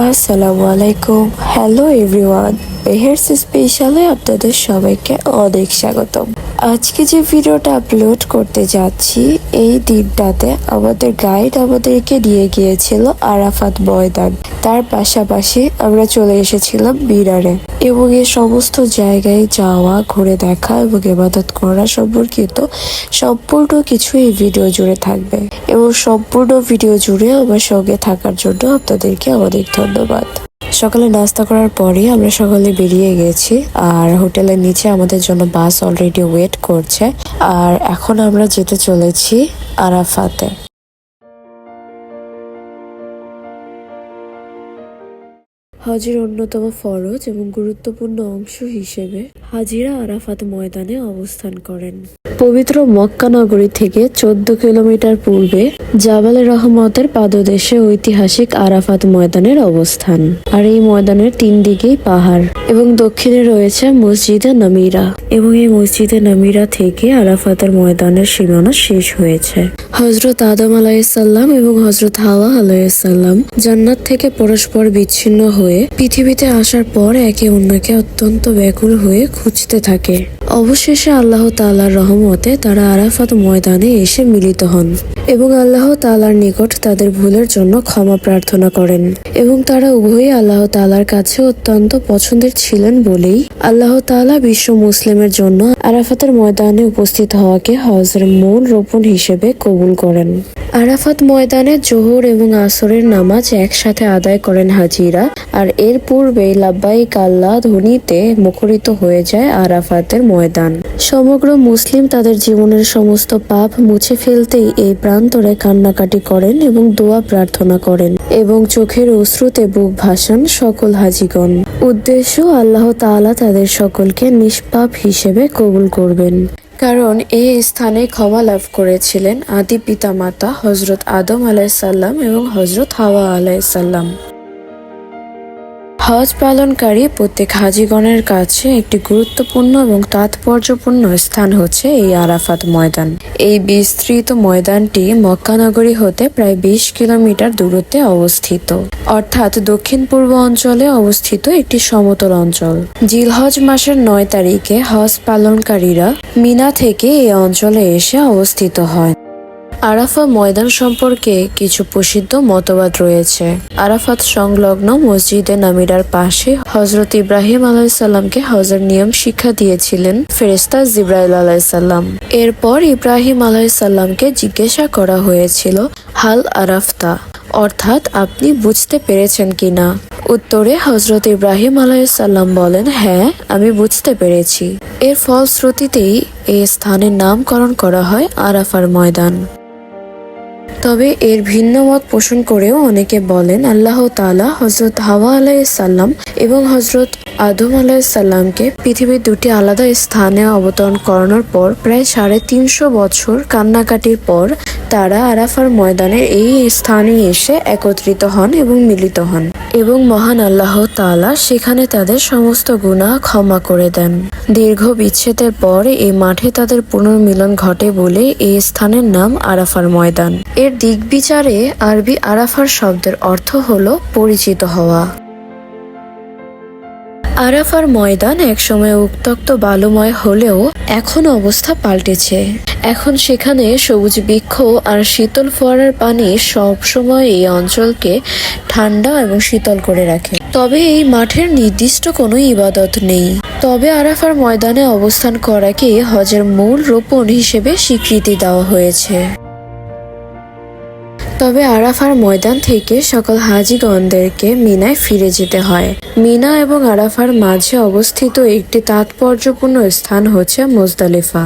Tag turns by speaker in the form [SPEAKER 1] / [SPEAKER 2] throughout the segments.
[SPEAKER 1] আসসালামু আলাইকুম। Hello everyone, Meher's স্পেশালে আপনাদের সবাইকে অনেক স্বাগতম। আজকে যে ভিডিওটা আপলোড করতে যাচ্ছি, এই দিনটাতে আমাদের গাইড আমাদেরকে নিয়ে গিয়েছিল আরাফাত ময়দান। তার পাশাপাশি আমরা চলে এসেছিলাম মিনারে এবং এই সমস্ত জায়গায় যাওয়া, ঘুরে দেখা এবং ইবাদত করা সম্পর্কিত সম্পূর্ণ কিছু এই ভিডিও জুড়ে থাকবে এবং সম্পূর্ণ ভিডিও জুড়ে আমার সঙ্গে থাকার জন্য আপনাদেরকে অনেক ধন্যবাদ। সকালে নাস্তা করার পরে আমরা সকালে বেরিয়ে গেছি আর হোটেলের নিচে আমাদের জন্য বাস অলরেডি ওয়েট করছে। আর এখন আমরা যেতে চলেছি আরাফাতে। হজের অন্যতম ফরজ এবং গুরুত্বপূর্ণ অংশ হিসেবে হাজিরা আরাফাত ময়দানে অবস্থান করেন। পবিত্র মক্কা নগরী থেকে 14 কিলোমিটার পূর্বে জাবালে রহমতের পাদদেশে ঐতিহাসিক আরাফাত ময়দানের অবস্থান। আর এই ময়দানের 3 দিকেই পাহাড় এবং দক্ষিণে রয়েছে মসজিদে নামিরা এবং এই মসজিদে নামিরা থেকে আরাফাতের ময়দানের সীমানা শেষ হয়েছে। হযরত আদম আলাইহিসসালাম এবং হযরত হাওয়া আলাইহিসসালাম জান্নাত থেকে পরস্পর বিচ্ছিন্ন হয়ে পৃথিবীতে আসার পর একে অন্যকে অত্যন্ত ব্যাকুল হয়ে খুঁজতে থাকে। অবশেষে আল্লাহ তাআলার রহমতে তারা আরাফাত ময়দানে এসে মিলিত হন এবং আল্লাহ তাআলার নিকট তাদের ভুলের জন্য ক্ষমা প্রার্থনা করেন এবং তারা উভয়ই আল্লাহ তাআলার কাছে অত্যন্ত পছন্দের ছিলেন বলেই আল্লাহ তাআলা বিশ্ব মুসলিমের জন্য আরাফাতের ময়দানে উপস্থিত হওয়াকে হজের মূল রোপণ হিসেবে কবুল করেন। আরাফাত ময়দানে জোহর এবং আসরের নামাজ একসাথে আদায় করেন হাজিরা। আর এর পূর্বেই লাব্বাইক আল্লাহ ধ্বনিতে মুখরিত হয়ে যায় আরাফাতের ময়দান। সমগ্র মুসলিম তাদের জীবনের সমস্ত পাপ মুছে ফেলতেই এই প্রান্তরে কান্নাকাটি করেন এবং দোয়া প্রার্থনা করেন এবং চোখের অশ্রুতে বুক ভাসান সকল হাজিগণ। উদ্দেশ্য আল্লাহ তাআলা তাদের সকলকে নিষ্পাপ হিসেবে কবুল করবেন, কারণ এই স্থানে ক্ষমা লাভ করেছিলেন আদি পিতামাতা হযরত আদম আলাইহিসসালাম এবং হযরত হাওয়া আলাইহিসসালাম। হজ পালনকারী প্রত্যেক হাজিগণের কাছে একটি গুরুত্বপূর্ণ এবং তাৎপর্যপূর্ণ স্থান হচ্ছে এই আরাফাত ময়দান। এই বিস্তৃত ময়দানটি মক্কা নগরী হতে প্রায় 20 কিলোমিটার দূরত্বে অবস্থিত, অর্থাৎ দক্ষিণ পূর্ব অঞ্চলে অবস্থিত একটি সমতল অঞ্চল। জিলহজ মাসের 9 তারিখে হজ পালনকারীরা মিনা থেকে এই অঞ্চলে এসে অবস্থিত হয়। আরাফা ময়দান সম্পর্কে কিছু প্রসিদ্ধ মতবাদ রয়েছে। আরাফাত সংলগ্ন মসজিদে নামিরার পাশে হযরত ইব্রাহিম আলাইহিসসালামকে হজের নিয়ম শিক্ষা দিয়েছিলেন ফেরেশতা জিবরাইল আলাইহিসসালাম। এরপর ইব্রাহিম আলাইহিসসালামকে জিজ্ঞাসা করা হয়েছিল, হাল আরাফতা, অর্থাৎ আপনি বুঝতে পেরেছেন কিনা? উত্তরে হযরত ইব্রাহিম আলাইহিসসালাম বলেন, হ্যাঁ, আমি বুঝতে পেরেছি। এর ফলশ্রুতিতেই এই স্থানের নামকরণ করা হয় আরাফার ময়দান। তবে এর ভিন্ন মত পোষণ করেও অনেকে বলেন আল্লাহ তাআলা হযরত হাওয়া আলাইহিসসালাম এবং হযরত আদম আলাইহিসসালামকে পৃথিবীর 2টি আলাদা স্থানে অবতরণ করানোর পর প্রায় 350 বছর কান্নাকাটির পর তারা আরাফার ময়দানের এই স্থানে এসে একত্রিত হন এবং মিলিত হন এবং মহান আল্লাহ তাআলা সেখানে তাদের সমস্ত গুনাহ ক্ষমা করে দেন। দীর্ঘ বিচ্ছেদের পর এই মাঠে তাদের পুনর্মিলন ঘটে বলে এই স্থানের নাম আরাফার ময়দান। এর দিক বিচারে আরবি আরাফার শব্দের অর্থ হলো পরিচিত হওয়া। আরাফার ময়দান একসময় উত্তপ্ত বালুময় হলেও এখন অবস্থা পাল্টেছে। এখন সেখানে সবুজ বৃক্ষ আর শীতল ফোয়ারার পানি সব সময় এই অঞ্চলকে ঠান্ডা এবং শীতল করে রাখে। তবে এই মাঠের নির্দিষ্ট কোনো ইবাদত নেই। তবে আরাফার ময়দানে অবস্থান করাকে হজের মূল রোপণ হিসেবে স্বীকৃতি দেওয়া হয়েছে। তবে আরাফার ময়দান থেকে সকল হাজিগণদেরকে মিনায় ফিরে যেতে হয়। মিনা এবং আরাফার মাঝে অবস্থিত একটি তাৎপর্যপূর্ণ স্থান হচ্ছে মুজদালিফা।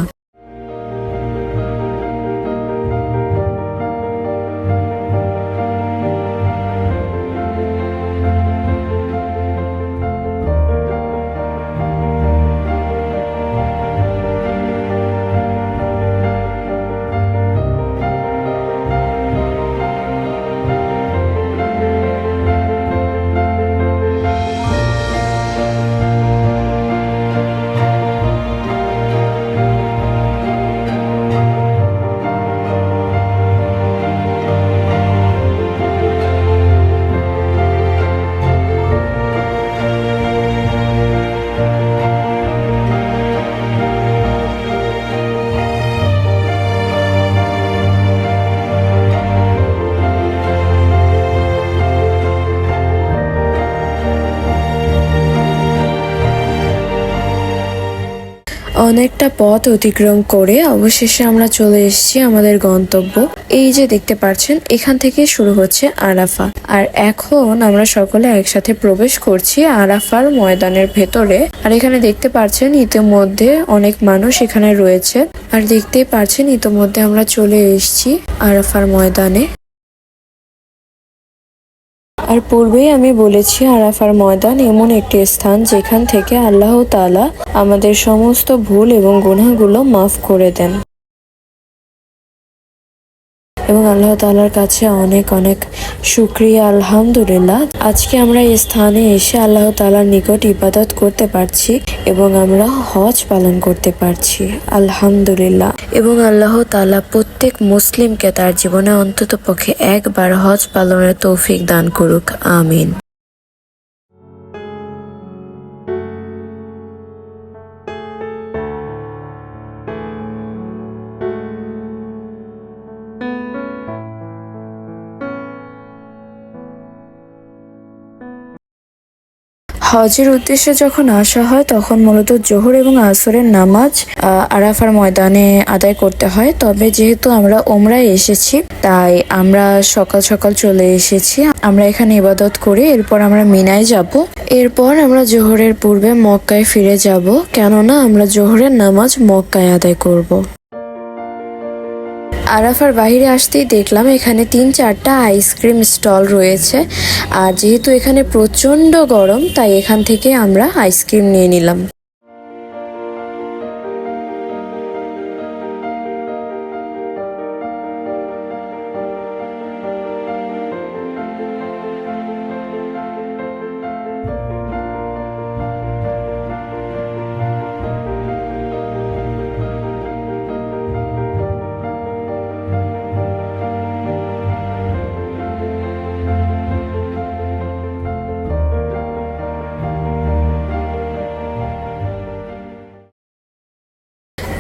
[SPEAKER 1] অনেকটা পথ অতিক্রম করে অবশেষে আমরা চলে এসেছি আমাদের গন্তব্য। এই যে দেখতে পাচ্ছেন, এখান থেকে শুরু হচ্ছে আরাফা। আর এখন আমরা সকলে একসাথে প্রবেশ করছি আরাফার ময়দানের ভেতরে। আর এখানে দেখতে পাচ্ছেন ইতিমধ্যে অনেক মানুষ এখানে রয়েছে। আর দেখতেই পাচ্ছেন ইতিমধ্যে আমরা চলে এসেছি আরাফার ময়দানে। আর পূর্বেই আমি বলেছি আরাফার ময়দান এমন একটি স্থান যেখান থেকে আল্লাহ তাআলা আমাদের সমস্ত ভুল এবং গুনাহগুলো মাফ করে দেন এবং আল্লাহ তাআলার কাছে অনেক অনেক শুকরিয়া, আলহামদুলিল্লাহ। আজকে আমরা এই স্থানে এসে আল্লাহ তাআলার নিকট ইবাদত করতে পারছি এবং আমরা হজ পালন করতে পারছি, আলহামদুলিল্লাহ। এবং আল্লাহ তাআলা প্রত্যেক মুসলিমকে তার জীবনে অন্তত পক্ষে একবার হজ পালনের তৌফিক দান করুক, আমিন। হজের উদ্দেশ্যে যখন আসা হয় তখন মূলত জোহর এবং আসরের নামাজ আরাফার ময়দানে আদায় করতে হয়। তবে যেহেতু আমরা ওমরায় এসেছি তাই আমরা সকাল সকাল চলে এসেছি। আমরা এখানে ইবাদত করে এরপর আমরা মিনায় যাব। এরপর আমরা জোহরের পূর্বে মক্কায় ফিরে যাব, কেননা আমরা জোহরের নামাজ মক্কায় আদায় করব। আরাফার বাইরে আসতেই দেখলাম এখানে 3-4টা আইসক্রিম স্টল রয়েছে। আর যেহেতু এখানে প্রচন্ড গরম তাই এখান থেকে আমরা আইসক্রিম নিয়ে নিলাম।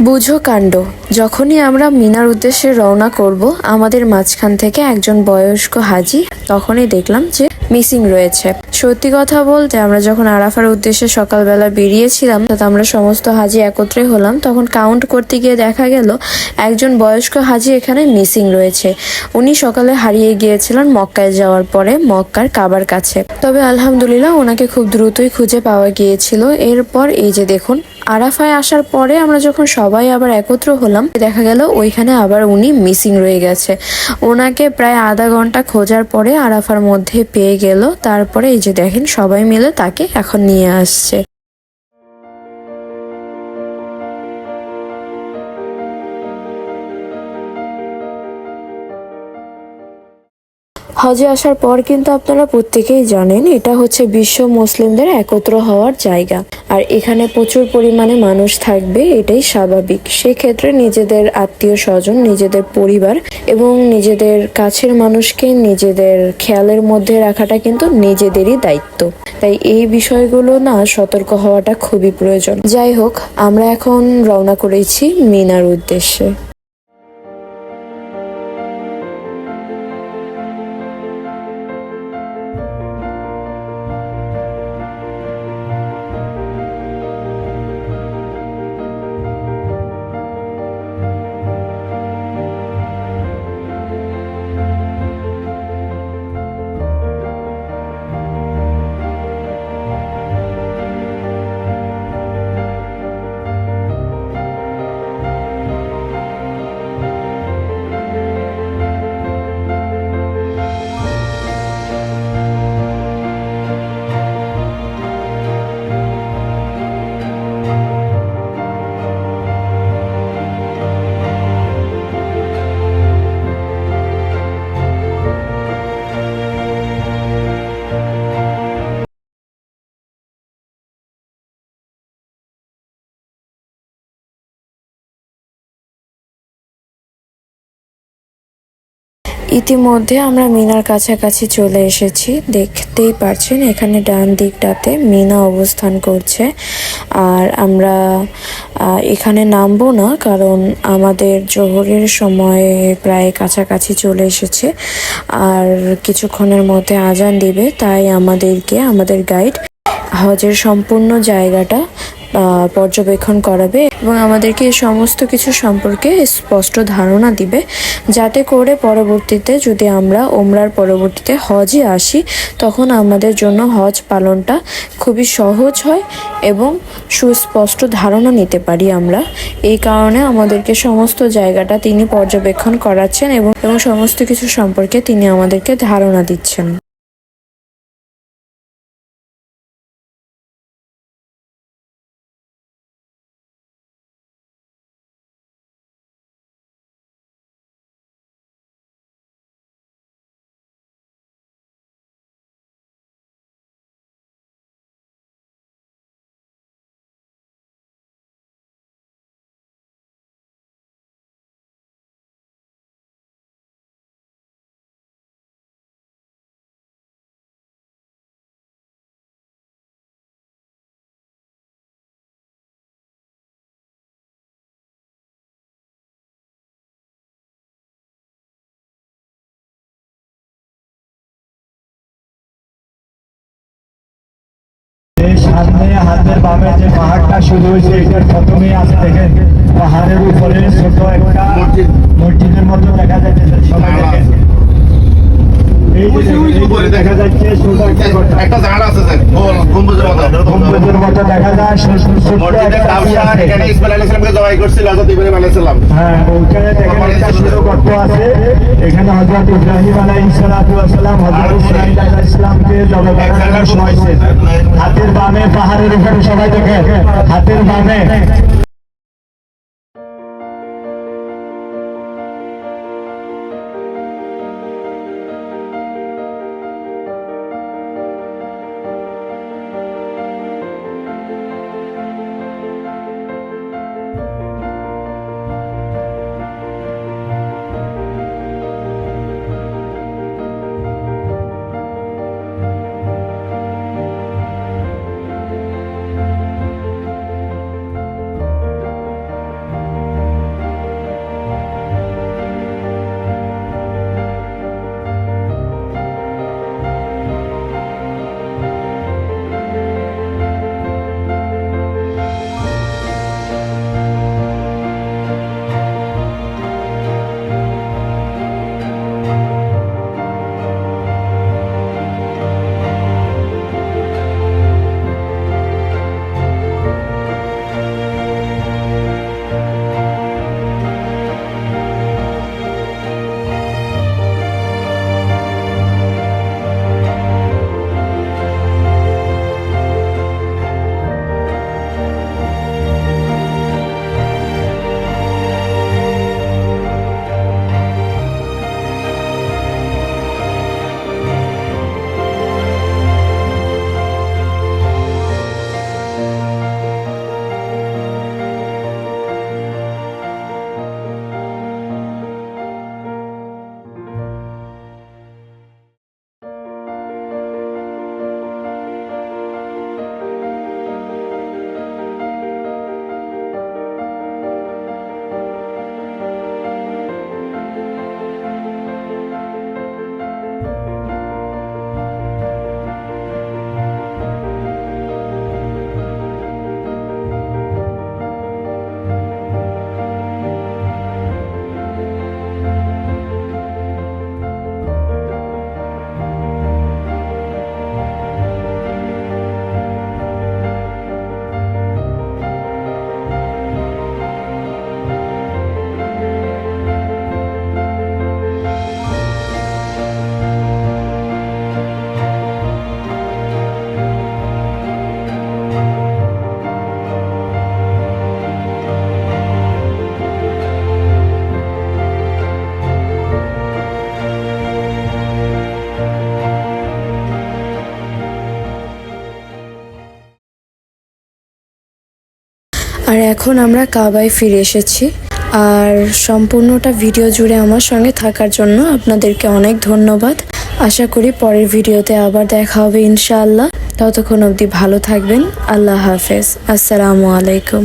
[SPEAKER 1] বুঝো কাণ্ড, যখনই আমরা মিনার উদ্দেশ্যে রওনা করব আমাদের মাঝখান থেকে একজন বয়স্ক হাজি তখনই দেখলাম যে মিসিং রয়েছে। সত্যি কথা বলতে আমরা যখন আরাফার উদ্দেশ্যে সকালবেলা বেরিয়েছিলাম তখন আমরা সমস্ত হাজি একত্রে হলাম, তখন কাউন্ট করতে গিয়ে দেখা গেল একজন বয়স্ক হাজি এখানে মিসিং রয়েছে। উনি সকালে হারিয়ে গিয়েছিলেন মক্কায় যাওয়ার পরে মক্কার কাবার কাছে। তবে আলহামদুলিল্লাহ ওনাকে খুব দ্রুতই খুঁজে পাওয়া গিয়েছিল। এরপর এই যে দেখুন আরাফায় আসার পরে আমরা যখন সবাই আবার একত্র হলাম দেখা গেল ওইখানে আবার উনি মিসিং রয়ে গেছে। ওনাকে প্রায় আধা ঘন্টা খোঁজার পরে আরাফার মধ্যে পেয়ে গেল। তারপরে এই যে দেখেন সবাই মিলে তাকে এখন নিয়ে আসছে। হজে আসার পর কিন্তু আপনারা প্রত্যেকেই জানেন এটা হচ্ছে বিশ্ব মুসলিমদের একত্র হওয়ার জায়গা। আর এখানে প্রচুর পরিমাণে মানুষ থাকবে, এটাই স্বাভাবিক। সেক্ষেত্রে নিজেদের আত্মীয় স্বজন, নিজেদের পরিবার এবং নিজেদের কাছের মানুষকে নিজেদের খেয়ালের মধ্যে রাখাটা কিন্তু নিজেদেরই দায়িত্ব। তাই এই বিষয়গুলো না সতর্ক হওয়াটা খুবই প্রয়োজন। যাই হোক, আমরা এখন রওনা করেছি মিনার উদ্দেশ্যে। ইতিমধ্যে আমরা মিনার কাছাকাছি চলে এসেছি। দেখতেই পারছেন এখানে ডান দিকটাতে মিনা অবস্থান করছে। আর আমরা এখানে নামবো না, কারণ আমাদের জোহরের সময় প্রায় কাছাকাছি চলে এসেছে আর কিছুক্ষণের মধ্যে আজান দিবে। তাই আমাদের গাইড হজের সম্পূর্ণ জায়গাটা পর্যবেক্ষণ করাবে এবং আমাদেরকে এই সমস্ত কিছু সম্পর্কে স্পষ্ট ধারণা দিবে, যাতে করে পরবর্তীতে যদি আমরা ওমরার পরবর্তীতে হজে আসি তখন আমাদের জন্য হজ পালনটা খুবই সহজ হয় এবং সুস্পষ্ট ধারণা নিতে পারি আমরা। এই কারণে আমাদেরকে সমস্ত জায়গাটা তিনি পর্যবেক্ষণ করাচ্ছেন এবং সমস্ত কিছু সম্পর্কে তিনি আমাদেরকে ধারণা দিচ্ছেন।
[SPEAKER 2] সামনে হাতের বামে যে পাহাড়টা শুরু হয়েছে, এটার প্রথমে আছে দেখেন পাহাড়ের উপরে ছোট একটা মসজিদের মতো দেখা যাচ্ছে। সবাই দেখেন দেখা যাচ্ছে
[SPEAKER 3] একটা জায়গা আছে স্যার,
[SPEAKER 2] গম্বুজের মতো দেখা যায়।
[SPEAKER 3] এখানে ইসমাইল আলাইহিস সালামকে জবাই করছিল হযরত ইব্রাহিম আলাইহিস সালাম।
[SPEAKER 2] হ্যাঁ, ওখানে দেখেন একটা ছোট গর্ত আছে। এখানে হযরত ইব্রাহিম আলাইহিস সালাম হযরত ইসমাইল আলাইহিস সালামকে জবাই করার সময় হয়েছে। হাতের বামে পাহাড়ের উপরে সবাই দেখেন, হাতের বামে
[SPEAKER 1] আর এখন আমরা কাবায় ফিরে এসেছি। আর সম্পূর্ণটা ভিডিও জুড়ে আমার সঙ্গে থাকার জন্য আপনাদেরকে অনেক ধন্যবাদ। আশা করি পরের ভিডিওতে আবার দেখা হবে ইনশাআল্লাহ। ততক্ষণ অবধি ভালো থাকবেন। আল্লাহ হাফেজ। আসসালামু আলাইকুম।